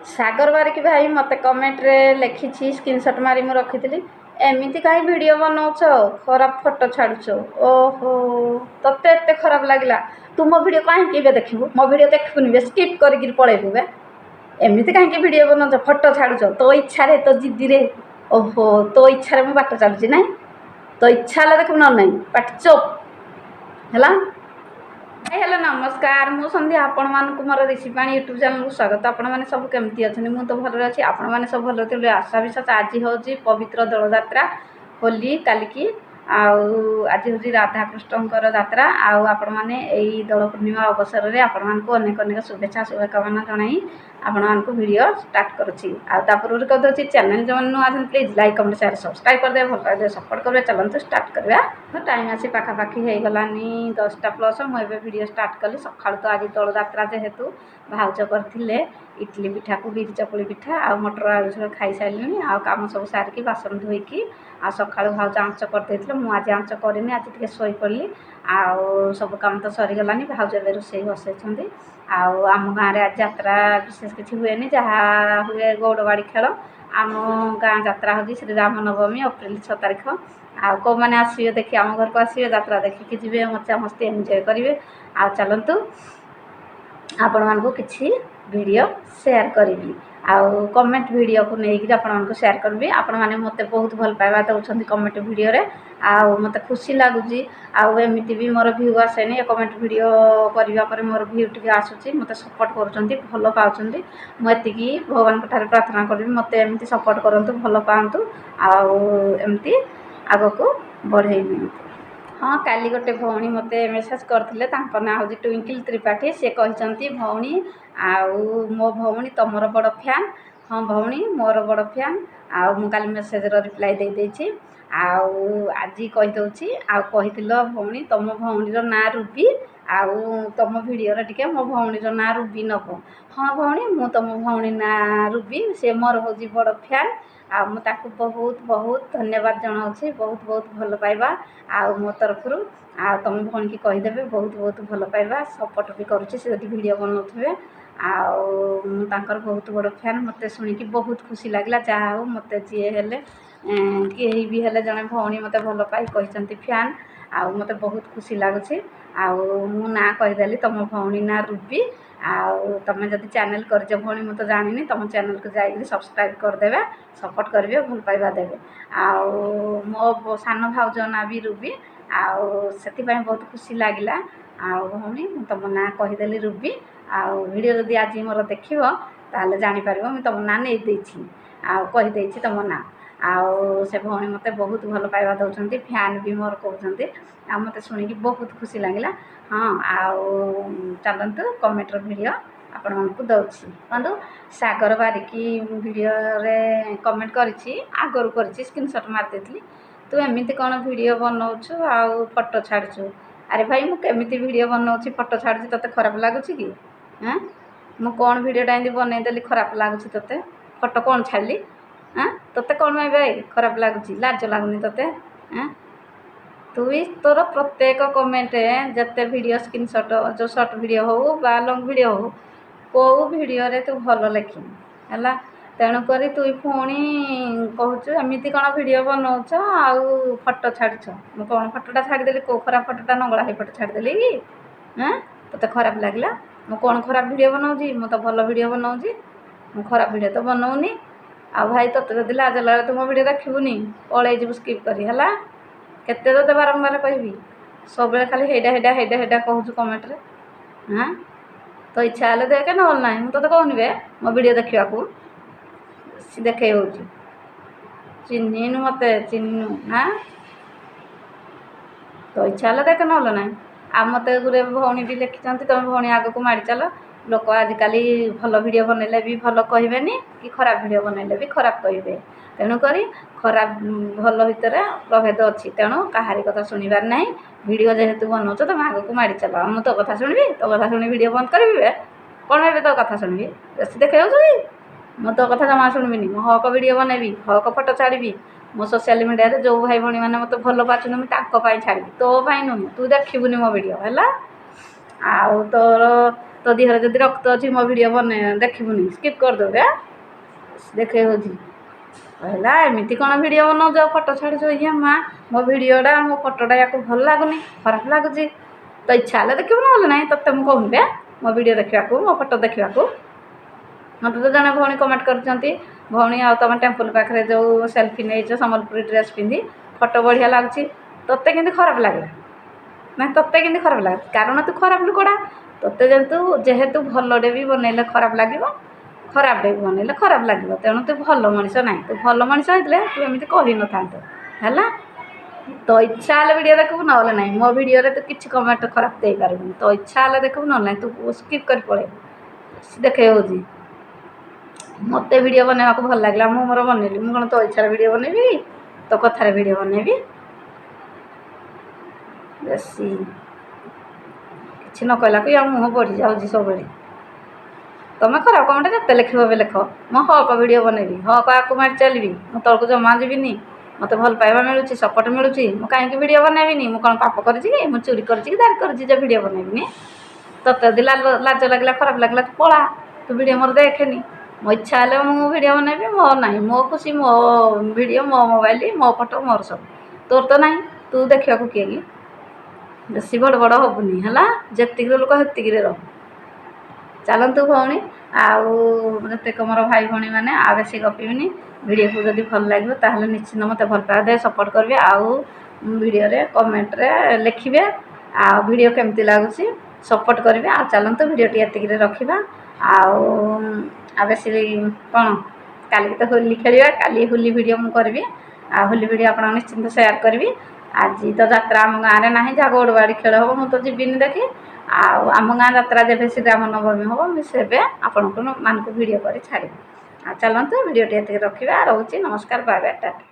सागर बारिक भाई मत कमेंट रे लिखी स्क्रीनशॉट मारी मु रखी एमती कहीं वीडियो बनाऊच खराब फोटो छाड़ुच ओहो तते एत खराब लगला तू मो वीडियो कहीं देखू मो वीडियो देखुनि स्किप कर पलैबू बे एमती कहीं वीडियो बनाऊच फोटो छाड़ुच तो इच्छा रे तो जिद्दी रे ओहो तो इच्छा रे मु बाट चलुची ना तो इच्छा देखू ना नहीं बाट चुप है। हेलो नमस्कार मु संध्या आपण मानक मोर ऋषिपाणी यूट्यूब चैनल को स्वागत। आपण मैंने सब केमती अच्छे मु तो भल अच्छी आपण मैंने सब भल थे आशा विश्वास। आज हूँ पवित्र दोल जात्रा होली कालिकी आज हूँ राधाकृष्णकर जात्रा आपण मैंने यही दोल पूर्णिमा अवसर में आपण मानक अनेक अनेक शुभेच्छा शुभकामना जनाई आपण मानक वीडियो स्टार्ट करुच्ची। पूर्व कह दूसरी चैनल जो नुआ please like comment share subscribe कर दे भल लगे सपोर्ट करेंगे। चलते स्टार्ट करवा टाइम आसी पाखापाखि हो गलानी 10टा प्लस मुझे वीडियो स्टार्ट कली सकाल तो आज दोल जात्रा जेहेतु भाउज करते इडली पिठा को बिरी चकुली पिठा आ मटर आलू झोल खाई सारे आम सब सारिकी बासन धोईकी आ सका भाउज आंच करदे मुझे आंच करनी आज टे शोई पड़ी सब कम तो सरीगलानी भाउज ए रोसे बसई आम गाँव आज जात्रा विशेष किसी हुए जहाँ हुए गौड़बाड़ी खेल आम गाँ जात्रा हूँ श्री राम नवमी अप्रैल 6 तारीख कौ मैंने आसवे देखिए आम घर को आसवे जात्रा देखिकी जी मजा मस्ती एंजय करेंगे। चलतु आपण मानक किसी वीडियो शेयर करी कमेंट वीडियो को लेकिन आपण शेयर करी आपण मैंने मत बहुत भल पाइबा दौरान कमेंट वीडियो रे मत खुशी लगुच एमती भी मोर व्यू आसेनी कमेंट वीडियो करने मोर व्यू टी आसूँ मत सपोर्ट कर भल पाँच मुझे भगवान प्रार्थना करी मत एमती सपोर्ट करूँ भल पातु आमती आग को बढ़े नि। हाँ काली गोटे भौणी मत मेसेज करते ना हूँ ट्विंकल त्रिपाठी सी कहते भौणी मो भौणी तुमर बड़ फैन। हाँ भौणी मोर बड़ फैन मु काली मेसेज रिप्लाई दे देछि आज कहीदे कही भौणी तुम भौणीर ना रूबी तुम वीडियो टे मो भौणीर ना रूबी नब। हाँ भौणी मु तुम भौणी ना रूबी से मोर हूँ बड़ फैन मुझे बहुत बहुत धन्यवाद जनाऊँ बहुत बहुत भल पाइबा मो तरफ तुम भौणी की कहीदेवे बहुत बहुत भल पाइबा सपोर्ट भी करुँचे से वीडियो बनाऊे मुझे बहुत बड़ फैन मत शुणिकी बहुत खुशी लगला जहाँ हो मत जी हेले कहीं भी हेले जड़े भौणी मत भल पाई कहते फैन मत बहुत खुशी लगुच मु ना कहीदेली तुम भौणी ना रूबी तुम जब चैनल कर भौणी मुझे जानी तुम चैनल को जाइए सब्सक्राइब करदे सपोर्ट करेंगे भल पाइबा देवे मो सान भाउज ना भी रूबी से बहुत खुशी लगिला भौणी तुम ना कहीदेली रूबी वीडियो जदि आज मोर देख ताले जापर मुझे तुम ना नहीं कहीदे तुम ना से भौणी मत बहुत भल पाइबा दौरान फैन भी मोर कहते मत शुणिकी बहुत खुशी लगिला। हाँ चलतु कमेंटर वीडियो आपण मानक दौची कहूँ सागर बारिकी वीडियो रे कमेंट करी आगर कर स्क्रीनशॉट मार देती तू एमती कौन वीडियो बनाऊँ फोटो छाड़ू अरे भाई मुझे वीडियो बनाऊँ फोटो छाड़ू तोते खराब लगुच कि हाँ मु कौन वीडियोटा एमती बनईदेली खराब लगुच तोते फोटो कौन छाड़ी हाँ तोते कौन भाई खराब लगुच लाज लगुनि तोते हाँ तू भी तोर प्रत्येक कमेंट जिते वीडियो स्क्रीनशॉट जो शॉर्ट वीडियो हो बा लॉन्ग वीडियो हो कौ वीडियो रे तू भल लिखिन है तेणुक तु पुणी कहूँ एमती कौन वीडियो बनाऊच फोटो छाड़ुच मु कौन फोटोटा छाड़देली कौ खराब फोटोटा नंगला ही फोटो छाड़देली कि हाँ तो खराब लगला मु कौन खराब वीडियो बनाऊँगी मु तो भल वीडियो बनाऊँगी मु खराब वीडियो तो बनाऊनी भाई तोते जब लाज लगे तुम वीडियो देखबूनी पलि जीव स्किप करी है केते तो बारंबार कहबी सब खाली हेडा हेडा हेडा हेडा कहूँ कमेंट रे हाँ तो इच्छा हेल्ले देखे ना ना मुझे तो कहूनी बे मो वीडियो देखा देखे हो चिन्हनु मत चिन्हनु हाँ तो इच्छा हेल्ले देखे ना ना आ मत गुरे भौणी भी लिखिं तुम भौणी आग को माड़ी चल लोक आजिकल भल वीडियो बनइले भी भल कहबेनि कि खराब वीडियो बनइले भी खराब कहे तेणुक खराब भल भितर प्रभेद अच्छी तेणु कहारी कथा शुणवार ना वीडियो जेहेतु बनाऊच तुम आग को माड़ी चल मु तो कथा शुणबी तो कथा शुणी वीडियो बंद करी कौन भाई तो कथा शुणबी बेसी देखे मु तो कथा जमा शुणबिनी मो हक वीडियो बनैबी हक फोटो छाड़ी मो सोशल मीडिया रे जो भाई भौणी मैंने मत भल पाचुन मुझे छाड़ी तो नुह तू देखबूनी मो वीडियो है तोर तो देहर जदि रक्त अच्छी मो भिड बने देखनी स्किप करदे देखे होची कहला एमती कौन भिड बनाऊच फटो छाड़ुच ये माँ मो भिडटा मो फटोटा या भल लगुनि खराब लगुच तो इच्छा है देखू ना ना तोते मुझे कहूनी बे मो भिड देखा मो फटो देखा मत तो जड़े भौणी कमेंट कर भौणी आ तुम टेम्पल पाखे जो सेल्फी नहीं सम्बलपुरी ड्रेस पिंधि फटो बढ़िया लगुच तोते कि खराब लगला ना तोते कि खराब लगे कारण तू खराब लुकड़ा तोते जेहेतु भलटे भी बनइले खराब लगे खराबटे भी बनइले खराब लगे तेणु तू भल मनीष ना तू भल मनीष होते तू एमती कही न था है तो इच्छा है वीडियो देखू ना ना मो वीडियो तो किसी कमेंट खराब दे पार तो इच्छा है देखू ना ना तू स्किप कर पड़े देखे हो मत वीडियो बनवा को भल लगे मुझे मोर बनइली मुझे कौन तो इच्छा वीडियो बनइबी तो कथार वीडियो बनइबी बेसी कि न कहला कि मुँह बढ़ी जाऊँगी सब तुम खराब कमेंट जिते लिख लिख मो हक वीडियो बनइबी हक आकु मारी चलि मु तलक जमा जीविनी मत भल पाइबा मिलूँ सपोर्ट मिलूँ मुझे कहीं वीडियो बनइबिनी मुझे कौन पाप कर चोरी कर दारी कर वीडियो बनइबिनी तोते यदि लाज लगला खराब लगला तू पला तू वीडियो मोर देखेनी मो इच्छा है मु वीडियो बनइबी मो ना मो खुशी मो वीडियो मो मोबाइल मो फोटो मोर सब तोर तो ना तू देखा किए कि बेसी बड़ बड़ हबुनि है जी लोक हेतिक रह चलतु भौणी आते मोर भाई भाई मैंने आ बेसी गपीबिनी वीडियो को जब भल लगे ताहले निश्चिंत मत भल पाए दे सपोर्ट करेंगे आउ वीडियो रे कमेंट रे लिखिए आ वीडियो केमती लगुच सपोर्ट करेंगे आ चलतु वीडियो टी रखा आ बेसी कौन काली तो होली खेलिया काली होली वीडियो मुझे करी आ होली वीडियो आप निश्चिंत सेयार करी आज तो जात्रा आम गाँव में ना जहाँ गौड़बाड़ी खेल हम मुझे तो जीविनी देखी आम गाँ जात्रा जब श्रीराम नवमी हम से आपण मानक वीडियो कर छाड़ी आ चलतु वीडियो टी रखा रोचे नमस्कार बाय बाय टाटा।